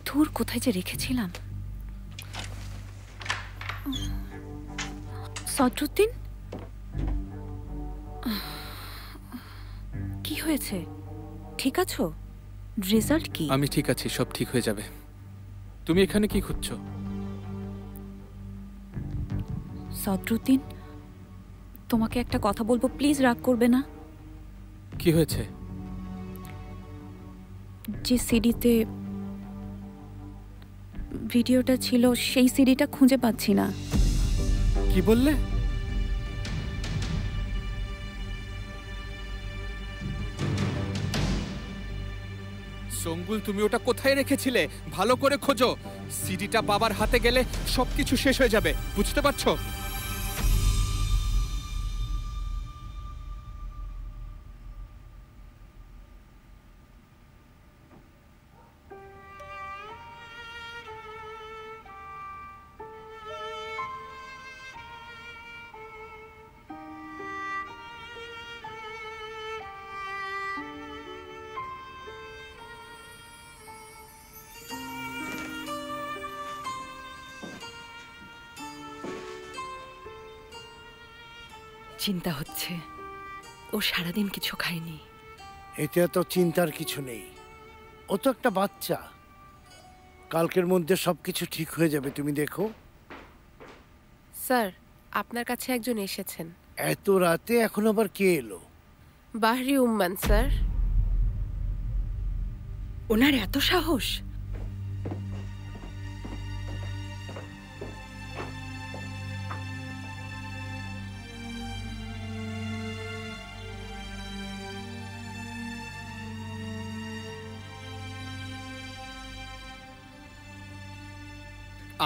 ধুর, কোথায় যে রেখেছিলাম। সদরুদ্দিন, কি হয়েছে? ঠিক আছো? রেজাল্ট কি? আমি ঠিক আছি, সব ঠিক হয়ে যাবে। তুমি এখানে কি খুঁজছো? সদরুদ্দিন, তোমাকে একটা কথা বলবো, প্লিজ রাগ করবে না। কি হয়েছে? যে সিডিতে ভিডিওটা ছিল সেই সিডিটা খুঁজে পাচ্ছি না। কি বললে? সঙ্গুল, তুমি ওটা কোথায় রেখেছিলে? ভালো করে খোঁজো। সিডিটা বাবার হাতে গেলে সবকিছু শেষ হয়ে যাবে, বুঝতে পারছো? চিন্তা হচ্ছে, ও সারাদিন কিছু খায়নি। এতে তো চিন্তার কিছু নেই, ও তো একটা বাচ্চা। কালকের মধ্যে সবকিছু ঠিক হয়ে যাবে, তুমি দেখো। স্যার, আপনার কাছে একজন এসেছেন। এত রাতে এখন আবার কে এলো? বাহরি উম্মান স্যার। ওনার এত সাহস!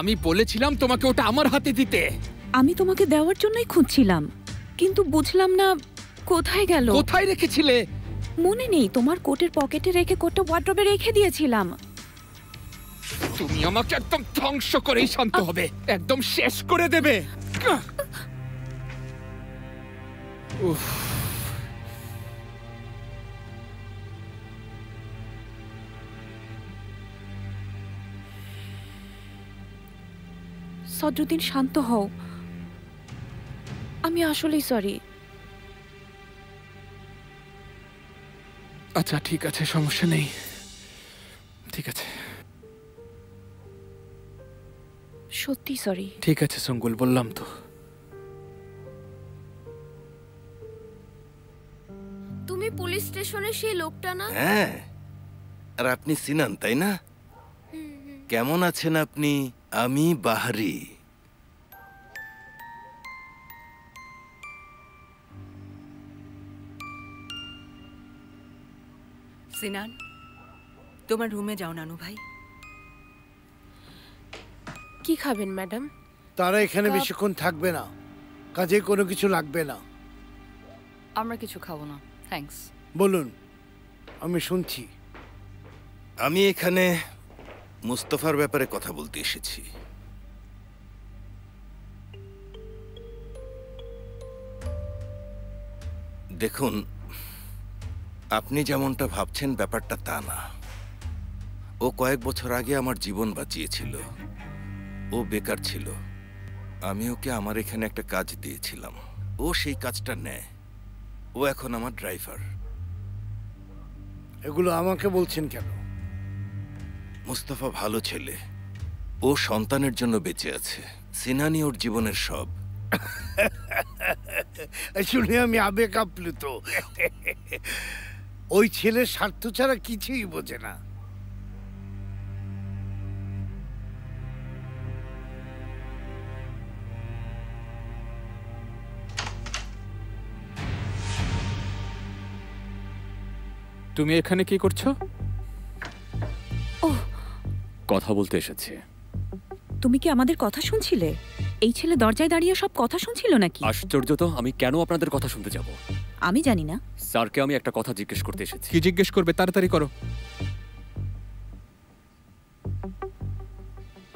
আমি বলেছিলাম তোমাকে ওটা আমার হাতে দিতে। আমি তোমাকে দেওয়ার জন্যই খুঁজছিলাম, কিন্তু বুঝলাম না কোথায় গেল। কোথায় রেখেছিলে? মনে নেই, তোমার কোটের পকেটে রেখে কোটটা ওয়ার্ড্রবে রেখে দিয়েছিলাম। তুমি আমাকে একদম ধ্বংস করেই শান্ত হবে, একদম শেষ করে দেবে। উফ, সদরুদ্দিন, শান্ত হও। আমি আসলেই সরি। আচ্ছা ঠিক আছে, সমস্যা নেই, ঠিক আছে। সত্যি সরি। ঠিক আছে সঙ্গুল, বললাম তো। তুমি পুলিশ স্টেশনের সেই লোকটা না? হ্যাঁ, আর আপনি সিনান, তাই না? কেমন আছেন আপনি? আমি বাহারি। সিনান, তোমার রুমে যাও নানু ভাই। কি খাবেন ম্যাডাম? তারা এখানে বেশিক্ষণ থাকবে না, কাজে কোনো কিছু লাগবে না। আমরা কিছু খাবো না, থ্যাঙ্কস। বলুন, আমি শুনছি। আমি এখানে মুস্তফার ব্যাপারে কথা বলতে এসেছি। দেখুন, আপনি যেমনটা ভাবছেন ব্যাপারটা তা না। ও কয়েক বছর আগে আমার জীবন বাঁচিয়েছিল। ও বেকার ছিল, আমি ওকে আমার এখানে একটা কাজ দিয়েছিলাম, ও সেই কাজটা নেয়। ও এখন আমার ড্রাইভার। এগুলো আমাকে বলছেন কেন? মুস্তফা ভালো ছেলে, ও সন্তানের জন্য বেঁচে আছে। সিনানি ওর জীবনের সব। শুনে আমি আবেগ আপ্লুত। ওই ছেলের স্বার্থ ছাড়া কিছুই বোঝে না। তুমি এখানে কি করছো? কথা বলতে এসেছে। তুমি কি আমাদের কথা শুনছিলে? এই ছেলে দরজায় দাঁড়িয়ে সব কথা শুনছিল নাকি? আশ্চর্য তো, আমি কেন আপনাদের কথা শুনতে যাব? আমি জানি না। স্যারকে আমি একটা কথা জিজ্ঞেস করতে এসেছি। কি জিজ্ঞেস করবে? তাড়াতাড়ি করো।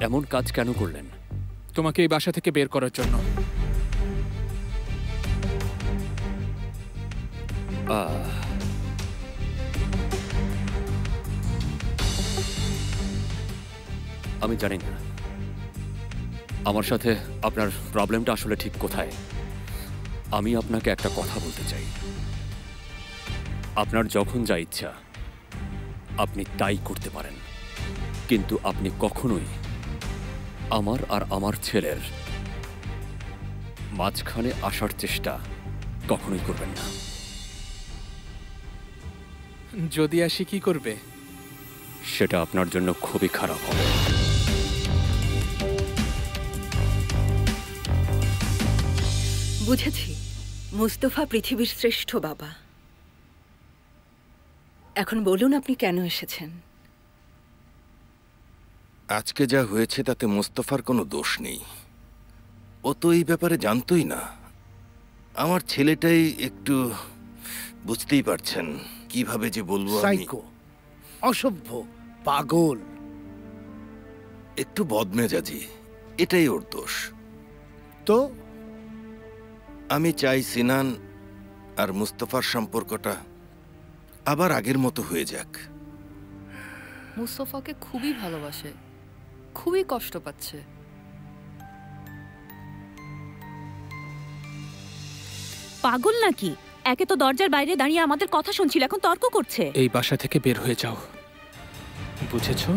এমন কাজ কেন করলেন? তোমাকে এই বাসা থেকে বের করার জন্য। আমি জানি না আমার সাথে আপনার প্রবলেমটা আসলে ঠিক কোথায়। আমি আপনাকে একটা কথা বলতে চাই। আপনার যখন যা ইচ্ছা আপনি তাই করতে পারেন, কিন্তু আপনি কখনোই আমার আর আমার ছেলের মাঝখানে আসার চেষ্টা কখনোই করবেন না। যদি আসি কি করবে? সেটা আপনার জন্য খুবই খারাপ হবে। বুঝেছি, মুস্তফা পৃথিবীর শ্রেষ্ঠ বাবা। এখন বলুন আপনি কেন এসেছেন? আজকে যা হয়েছে তাতে মোস্তফার কোনো দোষ নেই। ও তো এই ব্যাপারে জানতোই না। আমার ছেলেটাই একটু, বুঝতেই পারছেন কিভাবে যে বলবো, আমি সাইকো, অসভ্য, পাগল। একটু বদমেজাজি, এটাই ওর দোষ। তো আমি চাই সিনান আর মুস্তফার সম্পর্কটা আবার আগের মতো হয়ে যাক। মুস্তফাকে খুবই ভালোবাসে, খুবই কষ্ট পাচ্ছে। পাগল নাকি? একে তো দরজার বাইরে দাঁড়িয়ে আমাদের কথা শুনছিল, এখন তর্ক করছে। এই বাসা থেকে বের হয়ে যাও, বুঝেছো?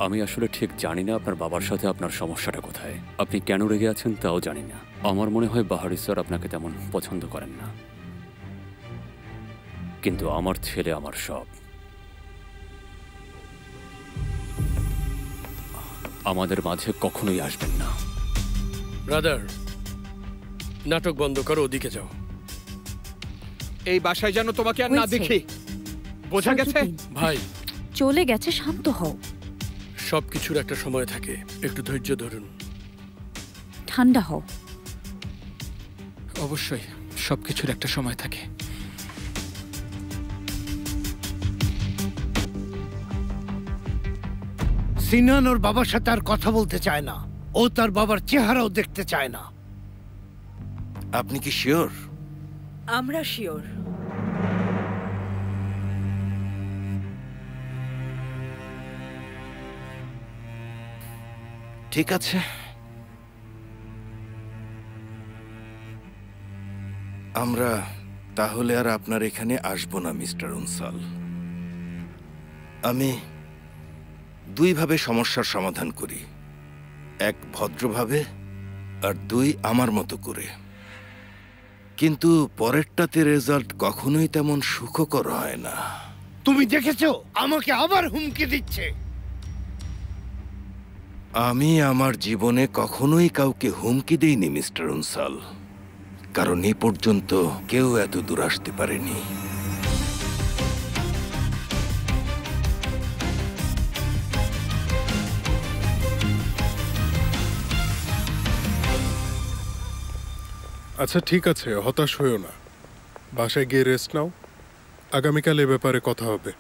আমি আসলে ঠিক জানি না আপনার বাবার সাথে আপনার সমস্যাটা কোথায়। আপনি কেন রেগে আছেন তাও জানি না। আমার মনে হয় বাহারি স্যার আপনাকে তেমন পছন্দ করেন না, কিন্তু আমার ছেলে আমার সব। আমাদের মাঝে কখনোই আসবেন না। ব্রাদার, নাটক বন্ধ করো, ওদিকে যাও। এই বাসায় যেন তোমাকে আর না হয়েছে। দেখি, বোঝা গেছে? সাজুদ্দিন, ভাই, চলে গেছে, শান্ত হও, সবকিছুর একটা সময় থাকে, একটু ধৈর্য ধরুন। ঠান্ডা হও। অবশ্যই সবকিছুর একটা সময় থাকে। সিনান ওর বাবার সাথে আর কথা বলতে চায় না। ও তার বাবার চেহারাও দেখতে চায় না। আপনি কি শিওর? আমরা শিওর। ঠিক আছে, আমরা তাহলে আর আপনার এখানে আসবো না মিস্টার উনসাল। আমি দুইভাবে সমস্যার সমাধান করি, এক ভদ্রভাবে আর দুই আমার মতো করে। কিন্তু পরেরটাতে রেজাল্ট কখনোই তেমন সুখকর হয় না। তুমি দেখেছো আমাকে আবার হুমকি দিচ্ছে। আমি আমার জীবনে কখনোই কাউকে হুমকি দেইনি মিস্টার উনসাল, কারণ এ পর্যন্ত কেউ এত দূর আসতে পারেনি। আচ্ছা ঠিক আছে, হতাশ হইও না। বাসায় গিয়ে রেস্ট নাও, আগামীকাল এ ব্যাপারে কথা হবে।